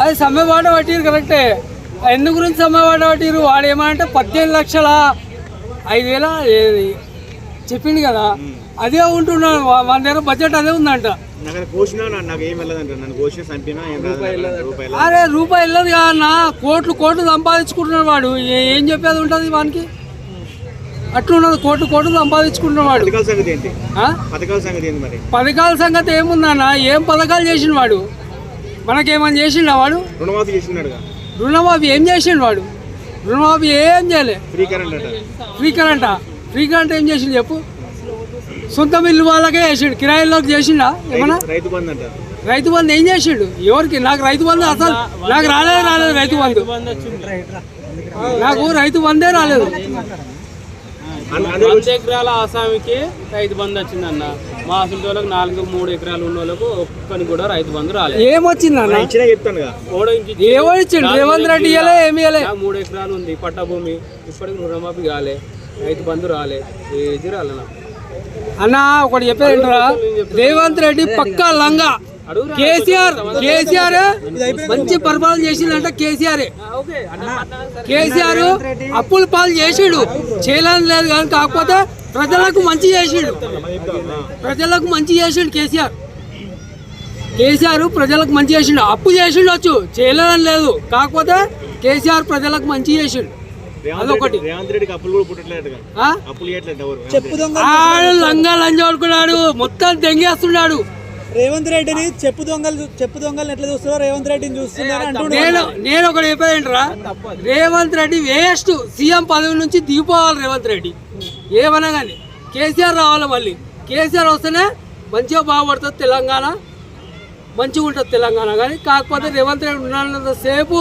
అది సమ్మె బాట పట్టిరు కరెక్టే. ఎందు గురించి సమ్మె బాట పట్టిరు? వాడు ఏమంటే 17,05,000 చెప్పిండు కదా, అదే ఉంటున్నాడు. మన దగ్గర బడ్జెట్ అదే ఉందంట. అరే రూపాయి వెళ్ళదు కాదన్నా, కోట్లు సంపాదించుకుంటున్నాడు వాడు. ఏం చెప్పేది ఉంటుంది వానికి? అట్లున్నది, కోట్లు సంపాదించుకుంటున్నాడు వాడు. పథకాల సంగతి ఏముందన్న? ఏం పథకాలు చేసిండు వాడు? మనకేమని చేసిండు వాడు? రుణమాఫీ ఏం చేసిండు వాడు? రుణమాఫీ ఏం చేయలే. ఫ్రీ కరెంట్ ఏం చేసిండు చెప్పు? సొంత ఇల్లు వాళ్ళకే చేసిండు, కిరాయిల్లోకి చేసిండా ఏమన్నా? రైతు బంధు ఏం చేసిండు? ఎవరికి? నాకు రైతు బంధు అసలు నాకు రాలేదు రైతు బంధు. నాకు రైతు బంధే రాలేదు. 100 ఎకరాల ఆసామికి రైతు బంధు వచ్చిందన్న. మా అసలు వాళ్ళకి 4-3 ఎకరాలు ఉన్న వాళ్ళకు ఒక్కని కూడా రైతు బంధు రాలేదు. ఏమొచ్చిందన్న? ఏమొచ్చిండు? రేవంత్ రెడ్డి ఏమి 3 ఎకరాలు ఉంది పట్టా భూమి, ఇప్పటికి రుణమాఫీ కాలే, రైతు బంధు రాలే, ఏది రాలే. అన్న ఒకటి చెప్పేదిరా, రేవంత్ రెడ్డి పక్కా లంగా. కేసీఆర్ మంచి పరిపాలన చేసిందంటే కేసీఆర్ అప్పుల పాలు చేసాడు, చేయలేదు లేదు కానీ, కాకపోతే ప్రజలకు మంచి చేసాడు. కేసీఆర్ ప్రజలకు మంచి చేసిండు. అప్పు చేసిండొచ్చు, చేయలేదని లేదు, కాకపోతే కేసీఆర్ ప్రజలకు మంచి చేసిండు. అదొకటి. లంగా లంజోడుకున్నాడు, మొత్తం దెంగేస్తున్నాడు. రేవంత్ రెడ్డిని చెప్పు దొంగలు ఎట్లా చూస్తున్నారు? రేవంత్ రెడ్డిని చూస్తున్నారు. నేను ఒకటి చెప్పేదేంటరా, రేవంత్ రెడ్డి వేస్ట్. సీఎం పదవి నుంచి దిగిపోవాలి రేవంత్ రెడ్డి. ఏమన్నా కానీ కేసీఆర్ రావాలి. మళ్ళీ కేసీఆర్ వస్తేనే మంచిగా బాగుపడుతుంది తెలంగాణ, మంచిగా ఉంటుంది తెలంగాణ. కానీ కాకపోతే రేవంత్ రెడ్డి ఉన్నంత సేపు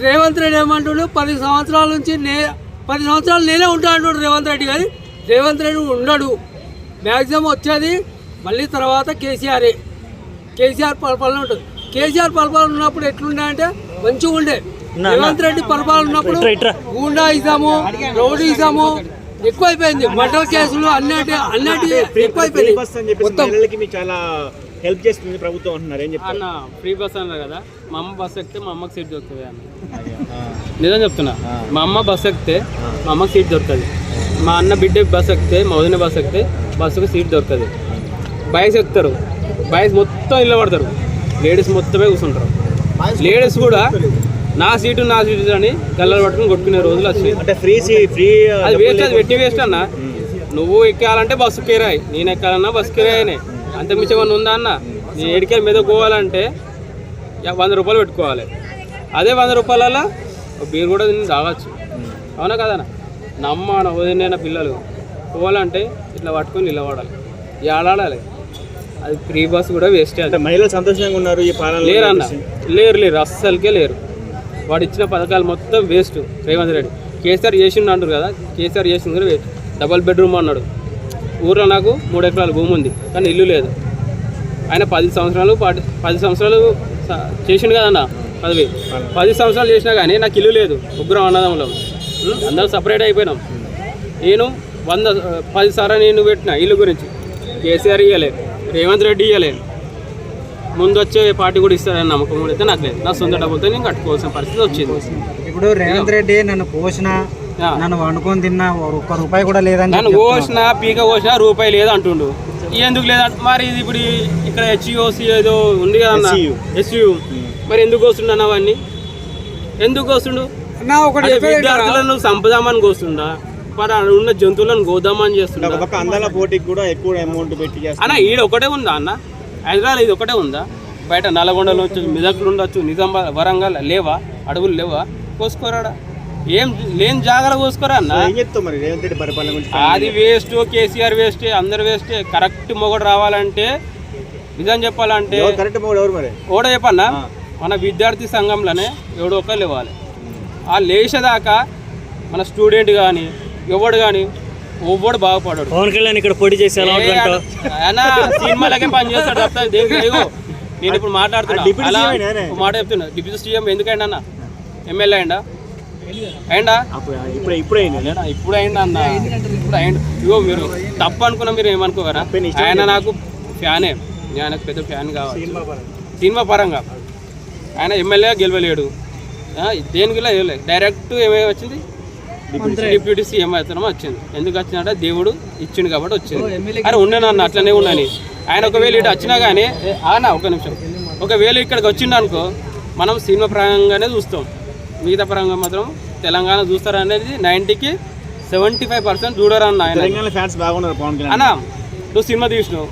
రేవంత్ రెడ్డి ఏమంటున్నాడు, 10 సంవత్సరాల నుంచి 10 సంవత్సరాలు నేనే ఉంటా అంటున్నాడు రేవంత్ రెడ్డి. కానీ రేవంత్ రెడ్డి ఉండడు. మ్యాక్సిమం వచ్చేది మళ్ళీ తర్వాత కేసీఆర్ పరిపాలన ఉంటుంది. కేసీఆర్ పరిపాలన ఉన్నప్పుడు ఎట్లుండే అంటే మంచిగా ఉండే. రేవంత్ రెడ్డి పరిపాలన ఉన్నప్పుడు గూండాయిజము, రౌడీయిజము ఎక్కువైపోయింది. మర్డర్ కేసులు అన్నిటి ఎక్కువైపోయింది. హెల్ప్ చేస్తుంది ప్రభుత్వం అంటున్నారు. ఏం చెప్తారు అన్న? ఫ్రీ బస్ అన్నారు కదా, మా అమ్మ బస్సు ఎక్కితే మా అమ్మకి సీట్ దొరుకుతుంది అన్న. నిజం చెప్తున్నా, మా అమ్మ బస్సు ఎక్కితే మా అమ్మకి సీట్ దొరుకుతుంది. మా అన్న బిడ్డ బస్సు ఎక్కితే, మా వదిన బస్సు ఎక్కితే బస్సుకు సీట్ దొరుకుతుంది. బాయ్స్ ఎక్కుతారు, బాయ్స్ మొత్తం ఇల్లు పడతారు, లేడీస్ మొత్తమే కూర్చుంటారు. లేడీస్ కూడా నా సీటు అని గల్లలు పట్టుకుని కొట్టుకునే రోజులు వచ్చినాయి. అంటే ఫ్రీ అది వేస్ట్, అది వెట్టి వేస్ట్ అన్న. నువ్వు ఎక్కాలంటే బస్సు కిరాయి, నేను ఎక్కాలన్నా బస్సు కిరాయినే. అంతకుమించి ఏమన్నా ఉందా అన్న? నేను ఏడికెళ్ళి మీద పోవాలంటే 100 రూపాయలు పెట్టుకోవాలి. అదే 100 రూపాయలలో బీర్ కూడా నేను తాగచ్చు. అవునా కదన్నా? నమ్మ వదిన పిల్లలు పోవాలంటే ఇట్లా పట్టుకొని నిలబడాలి, ఏడాడాలి. అది ఫ్రీ బస్ కూడా వేస్ట్. అంటే మహిళలు సంతోషంగా ఉన్నారు ఈ పాలన? లేరు అన్న, లేరు, అస్సలకే లేరు. వాడు ఇచ్చిన పథకాలు మొత్తం వేస్ట్. రేవంత్ రెడ్డి కేసీఆర్ చేసిండు అంటారు కదా, కేసీఆర్ చేసింది కూడా వేస్ట్. డబల్ బెడ్రూమ్ అన్నాడు. ఊర్లో నాకు 3 ఎకరాల భూమి ఉంది కానీ ఇల్లు లేదు. ఆయన 10 సంవత్సరాలు చేసిండు కదన్న పదవి. 10 సంవత్సరాలు చేసినా కానీ నాకు ఇల్లు లేదు. ముగ్గురం అన్నదమ్ములం, అందరం సపరేట్ అయిపోయినాం. నేను 10 సార్లు నేను పెట్టిన ఇల్లు గురించి. కేసీఆర్ ఇవ్వలేదు, రేవంత్ రెడ్డి ఇవ్వలేదు. ముందు వచ్చే పార్టీ కూడా ఇస్తారని నమ్మకం కూడా అయితే నాకు లేదు. నా సొంత డబ్బులతో నేను కట్టుకోవాల్సిన పరిస్థితి వచ్చింది. ఇప్పుడు రేవంత్ రెడ్డి నన్ను పోసిన, నన్ను వండుకొని తిన్నా, ₹1 కూడా లేదని, నన్ను కోసినా పీక కోసినా రూపాయి లేదు అంటుండు. ఎందుకు లేదంట మరి? ఇది ఇప్పుడు ఇక్కడ హెచ్ఓసి ఏదో ఉంది కదన్న, ఎస్యూ, మరి ఎందుకు కోస్తుండ అవన్నీ? ఎందుకు కోస్తుండు? విద్యార్థులను చంపుదామని కోస్తుండా, మరి ఉన్న జంతువులను గోదామని చేస్తుండ? అందాల పోటీకి కూడా ఎక్కువ అమౌంట్ పెట్టి అన్న. ఈడ ఒకటే ఉందా అన్న? హైదరాబాద్ ఇది ఒకటే ఉందా? బయట నల్గొండలో ఉండొచ్చు, మెదక్లు ఉండొచ్చు, నిజామాబాద్, వరంగల్ లేవా? అడవులు లేవా? కోసుకోరాడా? ఏం లేని జాగ్రత్త కోసుకోరా అన్న. అది వేస్ట్, కేసీఆర్ వేస్ట్, అందరు వేస్ట్. కరెక్ట్ మొగడు రావాలంటే, నిజం చెప్పాలంటే ఓడ చెప్పన్నా, మన విద్యార్థి సంఘంలోనే ఎవడో ఒకరు ఇవ్వాలి. ఆ లేచేదాకా మన స్టూడెంట్ కానీ ఎవడు కానీ ఒవ్వడు బాగుపడాడు. పవన్ కళ్యాణ్ ఇక్కడ పోటీ చేశాను సినిమాలకే పని చేస్తాడు తప్ప దేనికి. నేను ఇప్పుడు మాట్లాడుతున్నా, మాట చెప్తున్నా. డిప్యూటీ సీఎం ఎందుకైంది అన్న? ఎమ్మెల్యే అయిందా? ఇప్పుడు అయిందా అన్న? ఇప్పుడు అయిండు. ఇగో మీరు తప్పు అనుకున్నా, మీరు ఏమనుకోగరా? ఆయన నాకు ఫ్యానే, నేను ఆయనకు పెద్ద ఫ్యాన్ కావాలి సినిమా పరంగా. ఆయన ఎమ్మెల్యే గెలవలేడు, దేనికి వెళ్ళలేదు. డైరెక్ట్ ఏమేమి వచ్చింది, డిప్యూటీ సీఎం అవుతున్నాం వచ్చింది. ఎందుకు వచ్చిందంటే దేవుడు ఇచ్చిండు కాబట్టి వచ్చింది. అరే ఉండేనన్న అట్లనే ఉండని. ఆయన ఒకవేళ ఇటు వచ్చినా కానీ ఒక నిమిషం, ఒకవేళ ఇక్కడికి వచ్చిండు అనుకో, మనం సినిమా పరంగానే చూస్తాం, మిగతా పరంగా మాత్రం తెలంగాణ చూస్తారనేది 90కి 75% చూడరు అన్న. ఆయన తెలంగాణ ఫ్యాన్స్ బాగున్నారు పవన్ కళ్యాణ్ అన్న, నువ్వు సినిమా తీసినావు,